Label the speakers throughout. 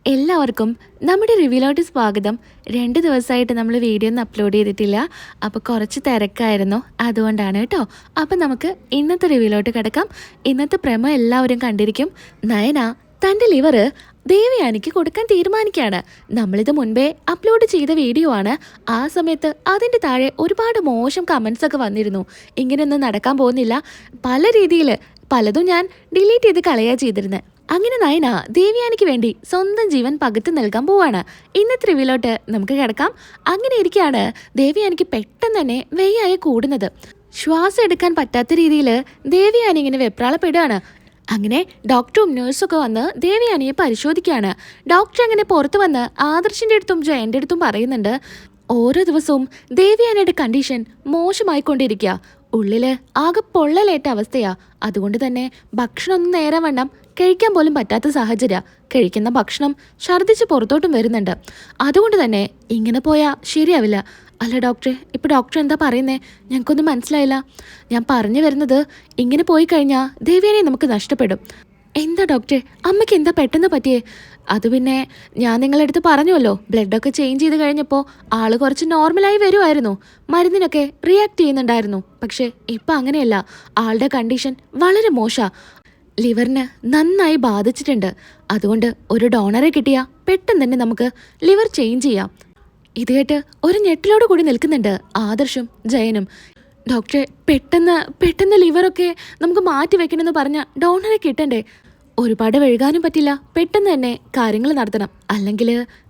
Speaker 1: എല്ലാവർക്കും നമ്മുടെ റിവ്യൂലോട്ട് സ്വാഗതം. 2 ദിവസമായിട്ട് നമ്മൾ വീഡിയോ ഒന്നും അപ്ലോഡ് ചെയ്തിട്ടില്ല. അപ്പോൾ കുറച്ച് തിരക്കായിരുന്നു, അതുകൊണ്ടാണ് കേട്ടോ. അപ്പം നമുക്ക് ഇന്നത്തെ റിവ്യൂലോട്ട് കിടക്കാം. ഇന്നത്തെ പ്രമോ എല്ലാവരും കണ്ടിരിക്കും. നയന തൻ്റെ ലിവർ ദേവയാനിക്ക് കൊടുക്കാൻ തീരുമാനിക്കുകയാണ്. നമ്മളിത് മുൻപേ അപ്ലോഡ് ചെയ്ത വീഡിയോ ആണ്. ആ സമയത്ത് അതിൻ്റെ താഴെ ഒരുപാട് മോശം കമൻസ് ഒക്കെ വന്നിരുന്നു. ഇങ്ങനെയൊന്നും നടക്കാൻ പോകുന്നില്ല, പല രീതിയിൽ പലതും ഞാൻ ഡിലീറ്റ് ചെയ്ത് കളയാ ചെയ്തിരുന്നത്. അങ്ങനെ നയന ദേവയാനിക്ക് വേണ്ടി സ്വന്തം ജീവൻ പകുത്തു നൽകാൻ പോവാണ്. ഇന്നത്തെ റിവ്യൂലോട്ട് നമുക്ക് കിടക്കാം. അങ്ങനെ ഇരിക്കുകയാണ് ദേവയാനിക്ക് പെട്ടെന്ന് തന്നെ വെയ്യായി കൂടുന്നത്. ശ്വാസം എടുക്കാൻ പറ്റാത്ത രീതിയിൽ ദേവയാനി ഇങ്ങനെ വെപ്രാളപ്പെടുകയാണ്. അങ്ങനെ ഡോക്ടറും നേഴ്സൊക്കെ വന്ന് ദേവയാനിയെ പരിശോധിക്കുകയാണ്. ഡോക്ടർ അങ്ങനെ പുറത്ത് വന്ന് ആദർശിൻ്റെ അടുത്തും ജയൻ്റെ അടുത്തും പറയുന്നുണ്ട്, ഓരോ ദിവസവും ദേവയാനിയുടെ കണ്ടീഷൻ മോശമായിക്കൊണ്ടിരിക്കുക. ഉള്ളില് ആകെ പൊള്ളലേറ്റ അവസ്ഥയാ. അതുകൊണ്ട് തന്നെ ഭക്ഷണമൊന്നും നേരെ വണ്ണം കഴിക്കാൻ പോലും പറ്റാത്ത സാഹചര്യ. കഴിക്കുന്ന ഭക്ഷണം ഛർദ്ദിച്ച് പുറത്തോട്ടും വരുന്നുണ്ട്. അതുകൊണ്ട് തന്നെ ഇങ്ങനെ പോയാൽ ശരിയാവില്ല. അല്ല ഡോക്ടറെ, ഇപ്പോൾ ഡോക്ടർ എന്താ പറയുന്നേ? ഞങ്ങൾക്കൊന്നും മനസ്സിലായില്ല. ഞാൻ പറഞ്ഞു വരുന്നത്, ഇങ്ങനെ പോയി കഴിഞ്ഞാൽ ദേവയാനിയെ നമുക്ക് നഷ്ടപ്പെടും. എന്താ ഡോക്ടറെ, അമ്മയ്ക്ക് എന്താ പെട്ടെന്ന് പറ്റിയേ? അത് പിന്നെ ഞാൻ നിങ്ങളുടെ അടുത്ത് പറഞ്ഞുവല്ലോ, ബ്ലഡൊക്കെ ചേഞ്ച് ചെയ്ത് കഴിഞ്ഞപ്പോൾ ആള് കുറച്ച് നോർമലായി വരുമായിരുന്നു, മരുന്നിനൊക്കെ റിയാക്ട് ചെയ്യുന്നുണ്ടായിരുന്നു. പക്ഷേ ഇപ്പം അങ്ങനെയല്ല, ആളുടെ കണ്ടീഷൻ വളരെ മോശമാണ്. ലിവറിന് നന്നായി ബാധിച്ചിട്ടുണ്ട്. അതുകൊണ്ട് ഒരു ഡോണറെ കിട്ടിയാൽ പെട്ടെന്ന് തന്നെ നമുക്ക് ലിവർ ചേഞ്ച് ചെയ്യാം. ഇത് കേട്ട് ഒരു ഞെട്ടിലോട് കൂടി നിൽക്കുന്നുണ്ട് ആദർശും ജയനും. ഡോക്ടറെ, പെട്ടെന്ന് ലിവറൊക്കെ നമുക്ക് മാറ്റി വെക്കണമെന്ന് പറഞ്ഞ ഡോണറെ കിട്ടണ്ടേ? ഒരുപാട് വഴുകാനും പറ്റില്ല, പെട്ടെന്ന് തന്നെ കാര്യങ്ങൾ നടത്തണം. അല്ലെങ്കിൽ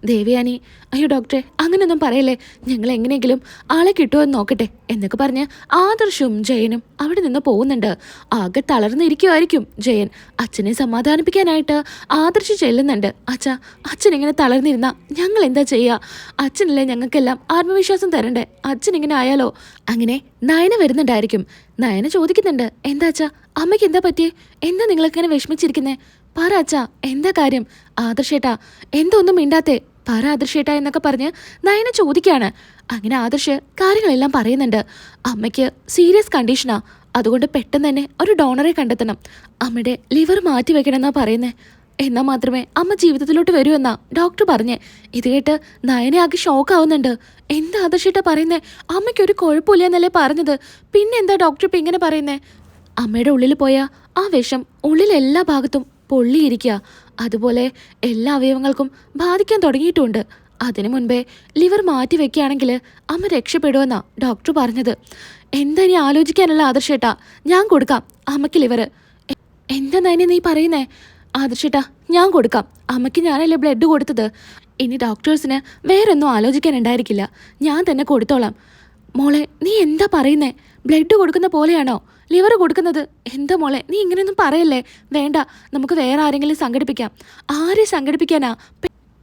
Speaker 1: ദേവയാനി, അയ്യോ ഡോക്ടറെ അങ്ങനെയൊന്നും പറയല്ലേ, ഞങ്ങൾ എങ്ങനെയെങ്കിലും ആളെ കിട്ടുമോ എന്ന് നോക്കട്ടെ എന്നൊക്കെ പറഞ്ഞ് ആദർശും ജയനും അവിടെ നിന്ന് പോകുന്നുണ്ട്. ആകെ തളർന്നിരിക്കുമായിരിക്കും ജയൻ. അച്ഛനെ സമാധാനിപ്പിക്കാനായിട്ട് ആദർശ് ചെല്ലുന്നുണ്ട്. അച്ഛൻ ഇങ്ങനെ തളർന്നിരുന്ന ഞങ്ങൾ എന്താ ചെയ്യുക? അച്ഛനല്ലേ ഞങ്ങൾക്കെല്ലാം ആത്മവിശ്വാസം തരണ്ടേ? അച്ഛൻ ഇങ്ങനെ ആയാലോ? അങ്ങനെ നയന വരുന്നുണ്ടായിരിക്കും. നയന ചോദിക്കുന്നുണ്ട്, എന്താ അച്ഛാ, അമ്മയ്ക്ക് എന്താ പറ്റിയേ? എന്താ നിങ്ങളിങ്ങനെ വിഷമിച്ചിരിക്കുന്നേ? പറ അച്ഛാ, എന്താ കാര്യം? ആദർശേട്ടാ, എന്തൊന്നും മിണ്ടാത്തേ, പറ ആദർശേട്ടാ എന്നൊക്കെ പറഞ്ഞ് നയന ചോദിക്കുകയാണ്. അങ്ങനെ ആദർശ് കാര്യങ്ങളെല്ലാം പറയുന്നുണ്ട്. അമ്മയ്ക്ക് സീരിയസ് കണ്ടീഷനാ, അതുകൊണ്ട് പെട്ടെന്ന് തന്നെ ഒരു ഡോണറെ കണ്ടെത്തണം. അമ്മയുടെ ലിവർ മാറ്റി വെക്കണമെന്നാ പറയുന്നേ. എന്നാൽ മാത്രമേ അമ്മ ജീവിതത്തിലോട്ട് വരൂ എന്നാ ഡോക്ടർ പറഞ്ഞേ. ഇത് കേട്ട് നയനെ ആകെ ഷോക്ക് ആവുന്നുണ്ട്. എന്താ ആദർശേട്ടാ പറയുന്നേ? അമ്മയ്ക്കൊരു കുഴപ്പമില്ല എന്നല്ലേ പറഞ്ഞത്, പിന്നെന്താ ഡോക്ടർ ഇപ്പം ഇങ്ങനെ പറയുന്നേ? അമ്മയുടെ ഉള്ളിൽ പോയ ആ വിഷം ഉള്ളിലെല്ലാ ഭാഗത്തും പൊള്ളിയിരിക്കുക. അതുപോലെ എല്ലാ അവയവങ്ങൾക്കും ബാധിക്കാൻ തുടങ്ങിയിട്ടുമുണ്ട്. അതിനു മുൻപേ ലിവർ മാറ്റി വെക്കുകയാണെങ്കിൽ അമ്മ രക്ഷപ്പെടുമെന്നാ ഡോക്ടർ പറഞ്ഞത്. എന്താ ഇനി ആലോചിക്കാനുള്ള ആദർശേട്ടാ? ഞാൻ കൊടുക്കാം അമ്മയ്ക്ക് ലിവർ. എന്താ നയനെ നീ പറയുന്നേ? ആദർശേട്ടാ, ഞാൻ കൊടുക്കാം. അമ്മയ്ക്ക് ഞാനല്ലേ ബ്ലഡ് കൊടുത്തത്. ഇനി ഡോക്ടേഴ്സിന് വേറൊന്നും ആലോചിക്കാനുണ്ടായിരിക്കില്ല, ഞാൻ തന്നെ കൊടുത്തോളാം. മോളെ, നീ എന്താ പറയുന്നേ? ബ്ലഡ് കൊടുക്കുന്ന പോലെയാണോ ലിവർ കൊടുക്കുന്നത്? എന്താ മോളെ, നീ ഇങ്ങനെയൊന്നും പറയല്ലേ. വേണ്ട, നമുക്ക് വേറെ ആരെങ്കിലും സംഘടിപ്പിക്കാം. ആരെ സംഘടിപ്പിക്കാനാ?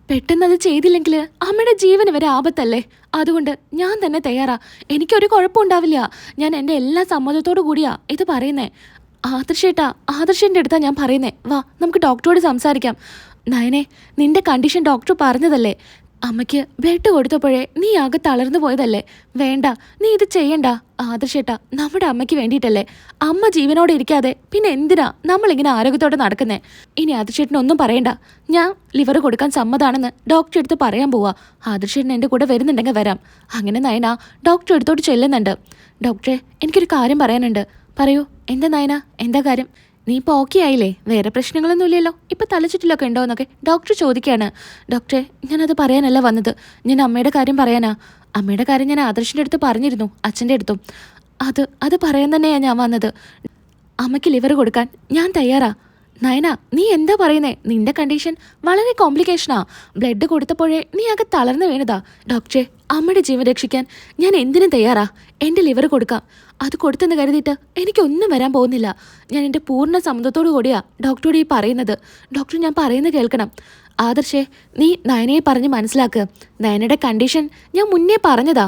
Speaker 1: പെട്ടെന്നത് ചെയ്തില്ലെങ്കിൽ അമ്മയുടെ ജീവന് വരെ ആപത്തല്ലേ. അതുകൊണ്ട് ഞാൻ തന്നെ തയ്യാറാ. എനിക്കൊരു കുഴപ്പമുണ്ടാവില്ല. ഞാൻ എൻ്റെ എല്ലാ സമ്മതത്തോടു കൂടിയാ ഇത് പറയുന്നേ. ആദർശേൻ്റെ അടുത്താ ഞാൻ പറയുന്നേ. വാ, നമുക്ക് ഡോക്ടറോട് സംസാരിക്കാം. നയനെ, നിന്റെ കണ്ടീഷൻ ഡോക്ടർ പറഞ്ഞതല്ലേ? അമ്മയ്ക്ക് ബ്ലഡ് കൊടുത്തപ്പോഴേ നീ ആകെ തളർന്നു പോയതല്ലേ? വേണ്ട, നീ ഇത് ചെയ്യണ്ട ആദർശേട്ടാ. നമ്മുടെ അമ്മയ്ക്ക് വേണ്ടിയിട്ടല്ലേ. അമ്മ ജീവനോടെ ഇരിക്കാതെ പിന്നെ എന്തിനാ നമ്മളിങ്ങനെ ആരോഗ്യത്തോടെ നടക്കുന്നേ? ഇനി ആദർശേട്ടനൊന്നും പറയണ്ട, ഞാൻ ലിവർ കൊടുക്കാൻ സമ്മതാണെന്ന് ഡോക്ടറെ അടുത്ത് പറയാൻ പോവാ. ആദർശേട്ടൻ എൻ്റെ കൂടെ വരുന്നുണ്ടെങ്കിൽ വരാം. അങ്ങനെ നയന ഡോക്ടറെ അടുത്തോട്ട് ചെല്ലുന്നുണ്ട്. ഡോക്ടറെ, എനിക്കൊരു കാര്യം പറയാനുണ്ട്. പറയൂ, എന്താ നയന, എന്താ കാര്യം? നീ ഇപ്പോൾ ഓക്കെ ആയില്ലേ? വേറെ പ്രശ്നങ്ങളൊന്നും ഇല്ലല്ലോ? ഇപ്പം തലചുറ്റിലൊക്കെ ഉണ്ടോ എന്നൊക്കെ ഡോക്ടർ ചോദിക്കുകയാണ്. ഡോക്ടറെ, ഞാനത് പറയാനല്ല വന്നത്, ഞാൻ അമ്മയുടെ കാര്യം പറയാനാ. അമ്മയുടെ കാര്യം ഞാൻ ആദർശിൻ്റെ അടുത്ത് പറഞ്ഞിരുന്നു, അച്ഛൻ്റെ അടുത്തും. അത് പറയാൻ തന്നെയാണ് ഞാൻ വന്നത്. അമ്മയ്ക്ക് ലിവർ കൊടുക്കാൻ ഞാൻ തയ്യാറാ. നയന, നീ എന്താ പറയുന്നേ? നിന്റെ കണ്ടീഷൻ വളരെ കോംപ്ലിക്കേഷനാ. ബ്ലഡ് കൊടുത്തപ്പോഴേ നീ ആകെ തളർന്നു വീണതാ. ഡോക്ടറെ, അമ്മയുടെ ജീവൻ രക്ഷിക്കാൻ ഞാൻ എന്തിനും തയ്യാറാ. എൻ്റെ ലിവർ കൊടുക്കാം. അത് കൊടുത്തെന്ന് കരുതിയിട്ട് എനിക്കൊന്നും വരാൻ പോകുന്നില്ല. ഞാൻ എൻ്റെ പൂർണ്ണ സമ്മതത്തോടു കൂടിയാ ഡോക്ടറോട് ഈ പറയുന്നത്. ഡോക്ടർ, ഞാൻ പറയുന്നത് കേൾക്കണം. ആദർശേ, നീ നയനയെ പറഞ്ഞ് മനസ്സിലാക്കുക. നയനയുടെ കണ്ടീഷൻ ഞാൻ മുന്നേ പറഞ്ഞതാ.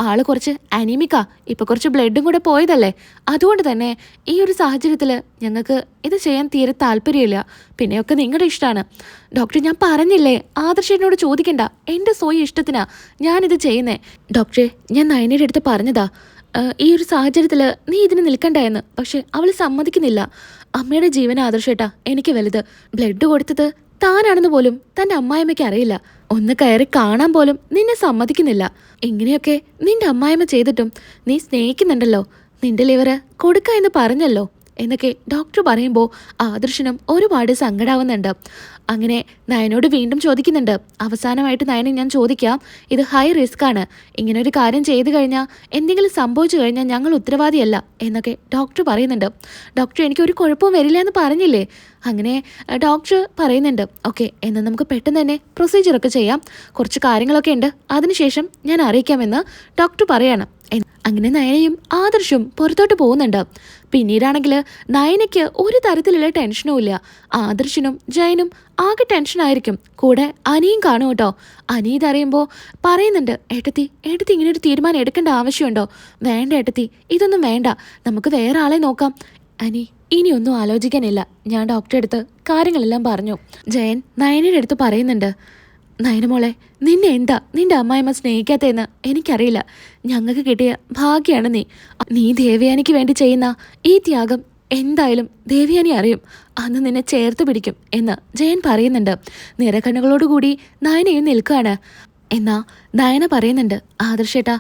Speaker 1: ആള് കുറച്ച് അനീമിക്കാ, ഇപ്പം കുറച്ച് ബ്ലഡും കൂടെ പോയതല്ലേ. അതുകൊണ്ട് തന്നെ ഈ ഒരു സാഹചര്യത്തിൽ ഞങ്ങൾക്ക് ഇത് ചെയ്യാൻ തീരെ താല്പര്യമില്ല. പിന്നെയൊക്കെ നിങ്ങളുടെ ഇഷ്ടമാണ്. ഡോക്ടർ, ഞാൻ പറഞ്ഞില്ലേ, ആദർശനോട് ചോദിക്കണ്ട. എൻ്റെ സ്വയം ഇഷ്ടത്തിനാ ഞാനിത് ചെയ്യുന്നേ. ഡോക്ടറെ, ഞാൻ നയനയുടെ അടുത്ത് പറഞ്ഞതാ, ഈ ഒരു സാഹചര്യത്തിൽ നീ ഇതിന് നിൽക്കണ്ട എന്ന്. പക്ഷെ അവൾ സമ്മതിക്കുന്നില്ല. അമ്മയുടെ ജീവൻ ആദർശേട്ടാ എനിക്ക് വലുത്. ബ്ലഡ് കൊടുത്തത് താനാണെന്ന് പോലും തന്റെ അമ്മായിമ്മയ്ക്ക് അറിയില്ല. ഒന്ന് കയറി കാണാൻ പോലും നിന്നെ സമ്മതിക്കുന്നില്ല. ഇങ്ങനെയൊക്കെ നിന്റെ അമ്മായിമ്മ ചെയ്തിട്ടും നീ സ്നേഹിക്കുന്നുണ്ടല്ലോ. നിന്റെ ലിവറ് കൊടുക്ക എന്ന് പറഞ്ഞല്ലോ എന്നൊക്കെ ഡോക്ടർ പറയുമ്പോൾ ആദർശനും ഒരുപാട് സങ്കടാവുന്നുണ്ട്. അങ്ങനെ നയനോട് വീണ്ടും ചോദിക്കുന്നുണ്ട്. അവസാനമായിട്ട് നയനെ ഞാൻ ചോദിക്കാം, ഇത് ഹൈ റിസ്ക് ആണ്. ഇങ്ങനെ ഒരു കാര്യം ചെയ്തു കഴിഞ്ഞാൽ എന്തെങ്കിലും സംഭവിച്ചു കഴിഞ്ഞാൽ ഞങ്ങൾ ഉത്തരവാദിയല്ല എന്നൊക്കെ ഡോക്ടർ പറയുന്നുണ്ട്. ഡോക്ടർ എനിക്ക് ഒരു കുഴപ്പവും വരില്ല എന്ന് പറഞ്ഞില്ലേ? അങ്ങനെ ഡോക്ടർ പറയുന്നുണ്ട്. ഓക്കെ, എന്നാൽ നമുക്ക് പെട്ടെന്ന് തന്നെ പ്രൊസീജിയറൊക്കെ ചെയ്യാം. കുറച്ച് കാര്യങ്ങളൊക്കെ ഉണ്ട്, അതിനുശേഷം ഞാൻ അറിയിക്കാമെന്ന് ഡോക്ടർ പറയാണ്. അങ്ങനെ നയനയും ആദർശും പുറത്തോട്ട് പോകുന്നുണ്ട്. പിന്നീടാണെങ്കിൽ നയനയ്ക്ക് ഒരു തരത്തിലുള്ള ടെൻഷനും ഇല്ല. ആദർശനും ജയനും ആകെ ടെൻഷനായിരിക്കും. കൂടെ അനിയും കാണും കേട്ടോ. അനി ഇതറിയുമ്പോൾ പറയുന്നുണ്ട്, ഏട്ടത്തി ഇങ്ങനെ ഒരു തീരുമാനം എടുക്കേണ്ട ആവശ്യമുണ്ടോ? വേണ്ട ഏട്ടത്തി, ഇതൊന്നും വേണ്ട, നമുക്ക് വേറെ ആളെ നോക്കാം. അനി ഇനിയൊന്നും ആലോചിക്കാനില്ല, ഞാൻ ഡോക്ടറെ അടുത്ത് കാര്യങ്ങളെല്ലാം പറഞ്ഞു. ജയൻ നയനയുടെ അടുത്ത് പറയുന്നുണ്ട്, നയനമോളെ, നിന്നെ എന്താ നിന്റെ അമ്മായിമ്മ സ്നേഹിക്കാത്തതെന്ന് എനിക്കറിയില്ല. ഞങ്ങൾക്ക് കിട്ടിയ ഭാഗ്യമാണ് നീ ദേവയാനിക്ക് വേണ്ടി ചെയ്യുന്ന ഈ ത്യാഗം എന്തായാലും ദേവയാനി അറിയും. അന്ന് നിന്നെ ചേർത്ത് പിടിക്കും എന്ന് ജയൻ പറയുന്നുണ്ട്. നിറക്കണ്ണുകളോടുകൂടി നയനയും നിൽക്കുകയാണ്. എന്നാ നയന പറയുന്നുണ്ട്, ആദർശേട്ടാ,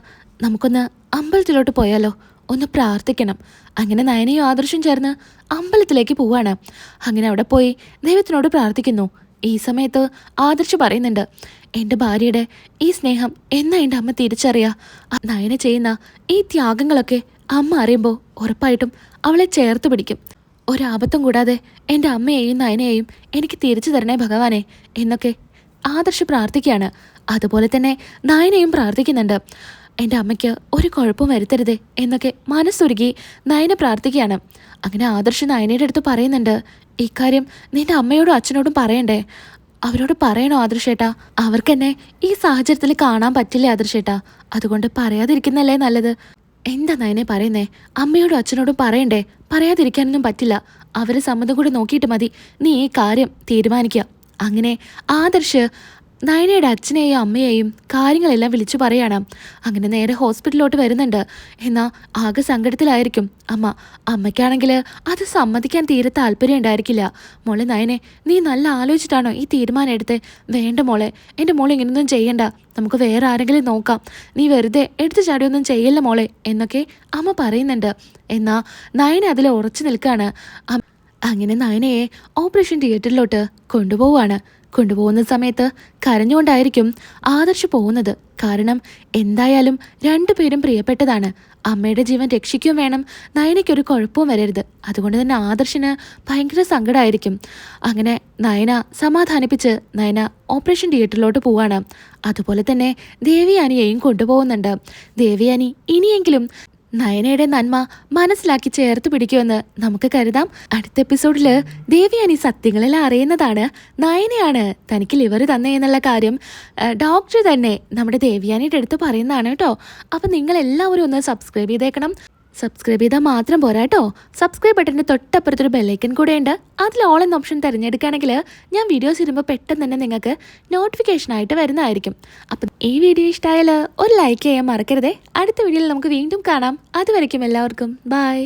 Speaker 1: നമുക്കൊന്ന് അമ്പലത്തിലോട്ട് പോയാലോ? ഒന്ന് പ്രാർത്ഥിക്കണം. അങ്ങനെ നയനയും ആദർശം ചേർന്ന് അമ്പലത്തിലേക്ക് പോവാണ്. അങ്ങനെ അവിടെ പോയി ദൈവത്തിനോട് പ്രാർത്ഥിക്കുന്നു. ഈ സമയത്ത് ആദർശ് പറയുന്നുണ്ട്, എൻ്റെ ഭാര്യയുടെ ഈ സ്നേഹം എന്നാ എൻ്റെ അമ്മ തിരിച്ചറിയാ? നയന ചെയ്യുന്ന ഈ ത്യാഗങ്ങളൊക്കെ അമ്മ അറിയുമ്പോൾ ഉറപ്പായിട്ടും അവളെ ചേർത്ത് പിടിക്കും. ഒരാപത്തും കൂടാതെ എൻ്റെ അമ്മയെയും നയനയെയും എനിക്ക് തിരിച്ചു തരണേ ഭഗവാനെ എന്നൊക്കെ ആദർശ് പ്രാർത്ഥിക്കുകയാണ്. അതുപോലെ തന്നെ നയനയും പ്രാർത്ഥിക്കുന്നുണ്ട്. എൻ്റെ അമ്മയ്ക്ക് ഒരു കുഴപ്പവും വരുത്തരുതേ എന്നൊക്കെ മനസ്സുരുകി നയന പ്രാർത്ഥിക്കുകയാണ്. അങ്ങനെ ആദർശ് നയനയുടെ അടുത്ത് പറയുന്നുണ്ട്, ഇക്കാര്യം നിന്റെ അമ്മയോടും അച്ഛനോടും പറയണ്ടേ? അവരോട് പറയണോ ആദർശേട്ടാ? അവർക്കെന്നെ ഈ സാഹചര്യത്തിൽ കാണാൻ പറ്റില്ലേ ആദർശേട്ടാ? അതുകൊണ്ട് പറയാതിരിക്കുന്നല്ലേ നല്ലത്. എന്താ നയനെ പറയുന്നേ? അമ്മയോടും അച്ഛനോടും പറയണ്ടേ? പറയാതിരിക്കാനൊന്നും പറ്റില്ല. അവരെ സമ്മതം കൂടി നോക്കിയിട്ട് മതി നീ ഈ കാര്യം തീരുമാനിക്കുക. അങ്ങനെ ആദർശ് നയനയുടെ അച്ഛനെയും അമ്മയെയും കാര്യങ്ങളെല്ലാം വിളിച്ചു പറയാണ്. അങ്ങനെ നേരെ ഹോസ്പിറ്റലിലോട്ട് വരുന്നുണ്ട്. എന്നാൽ ആകെ സങ്കടത്തിലായിരിക്കും അമ്മയ്ക്കാണെങ്കിൽ അത് സമ്മതിക്കാൻ തീരെ താല്പര്യം ഉണ്ടായിരിക്കില്ല. മോളെ നയനെ, നീ നല്ല ആലോചിച്ചിട്ടാണോ ഈ തീരുമാനം എടുത്തേ? വേണ്ട മോളെ, എൻ്റെ മോളെ ഇങ്ങനൊന്നും ചെയ്യണ്ട, നമുക്ക് വേറെ ആരെങ്കിലും നോക്കാം. നീ വെറുതെ എടുത്തു ചാടിയൊന്നും ചെയ്യല്ല മോളെ എന്നൊക്കെ അമ്മ പറയുന്നുണ്ട്. എന്നാൽ നയന അതിൽ ഉറച്ചു നിൽക്കുകയാണ്. അങ്ങനെ നയനയെ ഓപ്പറേഷൻ തിയേറ്ററിലോട്ട് കൊണ്ടുപോകുന്ന സമയത്ത് കരഞ്ഞുകൊണ്ടായിരിക്കും ആദർശ് പോകുന്നത്. കാരണം എന്തായാലും രണ്ടുപേരും പ്രിയപ്പെട്ടതാണ്. അമ്മയുടെ ജീവൻ രക്ഷിക്കുകയും വേണം, നയനയ്ക്കൊരു കുഴപ്പവും വരരുത്. അതുകൊണ്ട് തന്നെ ആദർശിന് ഭയങ്കര സങ്കടമായിരിക്കും. അങ്ങനെ നയന സമാധാനിപ്പിച്ച് നയന ഓപ്പറേഷൻ തിയേറ്ററിലോട്ട് പോവാണ്. അതുപോലെ തന്നെ ദേവിയാനിയെയും കൊണ്ടുപോകുന്നുണ്ട്. ദേവിയാനി ഇനിയെങ്കിലും നയനയുടെ നന്മ മനസ്സിലാക്കി ചേർത്ത് പിടിക്കുമെന്ന് നമുക്ക് കരുതാം. അടുത്ത എപ്പിസോഡിൽ ദേവിയാനി സത്യങ്ങളെല്ലാം അറിയുന്നതാണ്. നയനയാണ് തനിക്ക് ലിവർ തന്നെ എന്നുള്ള കാര്യം ഡോക്ടർ തന്നെ നമ്മുടെ ദേവിയാനിയുടെ അടുത്ത് പറയുന്നതാണ് കേട്ടോ. അപ്പം നിങ്ങളെല്ലാവരും ഒന്ന് സബ്സ്ക്രൈബ് ചെയ്തേക്കണം. സബ്സ്ക്രൈബ് ചെയ്താൽ മാത്രം പോരാ കേട്ടോ. സബ്സ്ക്രൈബ് ബട്ടൻ്റെ തൊട്ടപ്പുറത്തൊരു ബെല്ലൈക്കൻ കൂടെ ഉണ്ട്. അതിൽ ഓൾ എന്ന ഓപ്ഷൻ തിരഞ്ഞെടുക്കുകയാണെങ്കിൽ ഞാൻ വീഡിയോസ് ഇടുമ്പോൾ പെട്ടെന്ന് തന്നെ നിങ്ങൾക്ക് നോട്ടിഫിക്കേഷനായിട്ട് വരുന്നതായിരിക്കും. അപ്പം ഈ വീഡിയോ ഇഷ്ടമായാൽ ഒരു ലൈക്ക് ചെയ്യാൻ മറക്കരുതേ. അടുത്ത വീഡിയോയിൽ നമുക്ക് വീണ്ടും കാണാം. അതുവരയ്ക്കും എല്ലാവർക്കും ബൈ.